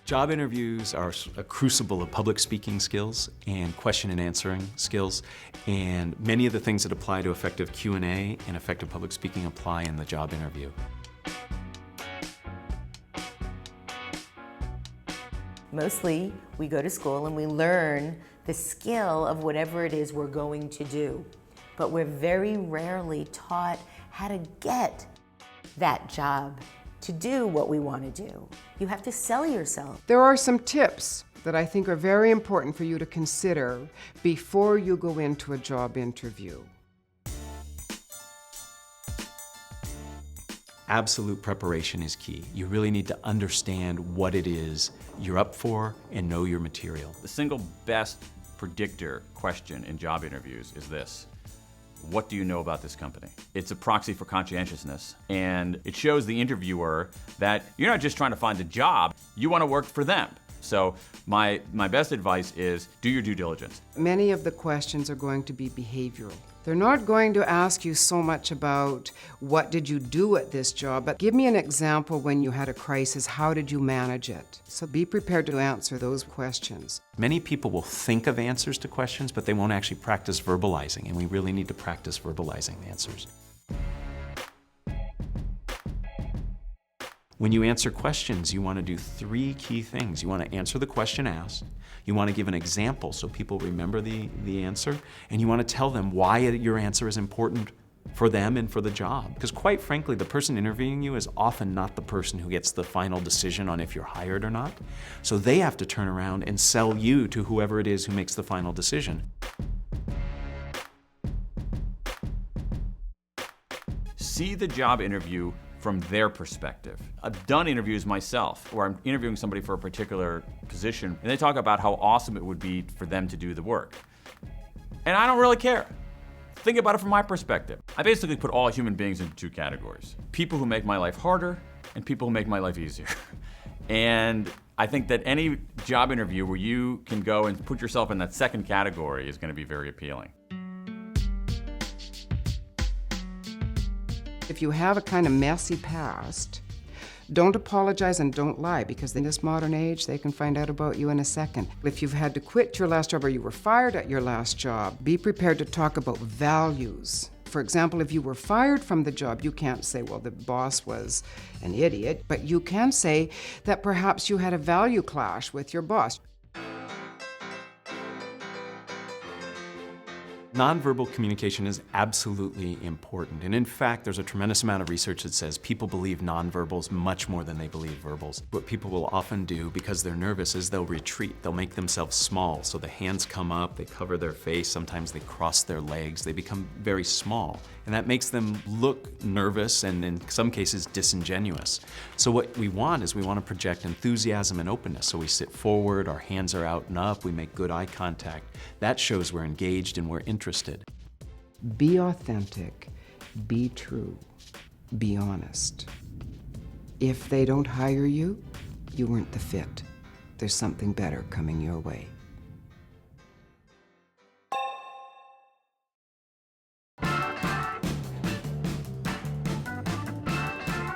Job interviews are a crucible of public speaking skills and question and answering skills, and many of the things that apply to effective Q&A and effective public speaking apply in the job interview. Mostly, we go to school and we learn the skill of whatever it is we're going to do, but we're very rarely taught how to get that job, to do what we want to do. You have to sell yourself. There are some tips that I think are very important for you to consider before you go into a job interview. Absolute preparation is key. You really need to understand what it is you're up for and know your material. The single best predictor question in job interviews is this: what do you know about this company? It's a proxy for conscientiousness, and it shows the interviewer that you're not just trying to find a job, you want to work for them. So my best advice is do your due diligence. Many of the questions are going to be behavioral. They're not going to ask you so much about what did you do at this job, but give me an example when you had a crisis, how did you manage it? So be prepared to answer those questions. Many people will think of answers to questions, but they won't actually practice verbalizing, and we really need to practice verbalizing the answers. When you answer questions, you want to do 3 key things. You want to answer the question asked, you want to give an example so people remember the answer, and you want to tell them why your answer is important for them and for the job. Because quite frankly, the person interviewing you is often not the person who gets the final decision on if you're hired or not. So they have to turn around and sell you to whoever it is who makes the final decision. See the job interview from their perspective. I've done interviews myself where I'm interviewing somebody for a particular position and they talk about how awesome it would be for them to do the work. And I don't really care. Think about it from my perspective. I basically put all human beings into 2 categories: people who make my life harder and people who make my life easier. And I think that any job interview where you can go and put yourself in that second category is going to be very appealing. If you have a kind of messy past, don't apologize and don't lie, because in this modern age, they can find out about you in a second. If you've had to quit your last job or you were fired at your last job, be prepared to talk about values. For example, if you were fired from the job, you can't say, well, the boss was an idiot, but you can say that perhaps you had a value clash with your boss. Nonverbal communication is absolutely important. And in fact, there's a tremendous amount of research that says people believe nonverbals much more than they believe verbals. What people will often do, because they're nervous, is they'll retreat. They'll make themselves small. So the hands come up, they cover their face, sometimes they cross their legs, they become very small. And that makes them look nervous and in some cases disingenuous. So what we want is we want to project enthusiasm and openness. So we sit forward, our hands are out and up, we make good eye contact. That shows we're engaged and we're interested. Be authentic, be true, be honest. If they don't hire you, you weren't the fit. There's something better coming your way.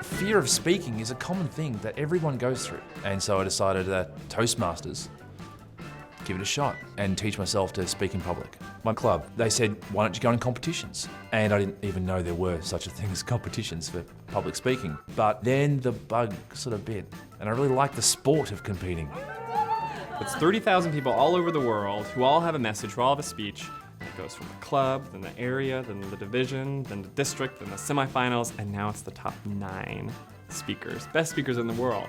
Fear of speaking is a common thing that everyone goes through. And so I decided that Toastmasters, give it a shot and teach myself to speak in public. My club, they said, why don't you go in competitions? And I didn't even know there were such a thing as competitions for public speaking. But then the bug sort of bit, and I really like the sport of competing. It's 30,000 people all over the world who all have a message, who all have a speech. It goes from the club, then the area, then the division, then the district, then the semifinals, and now it's the top 9 speakers, best speakers in the world.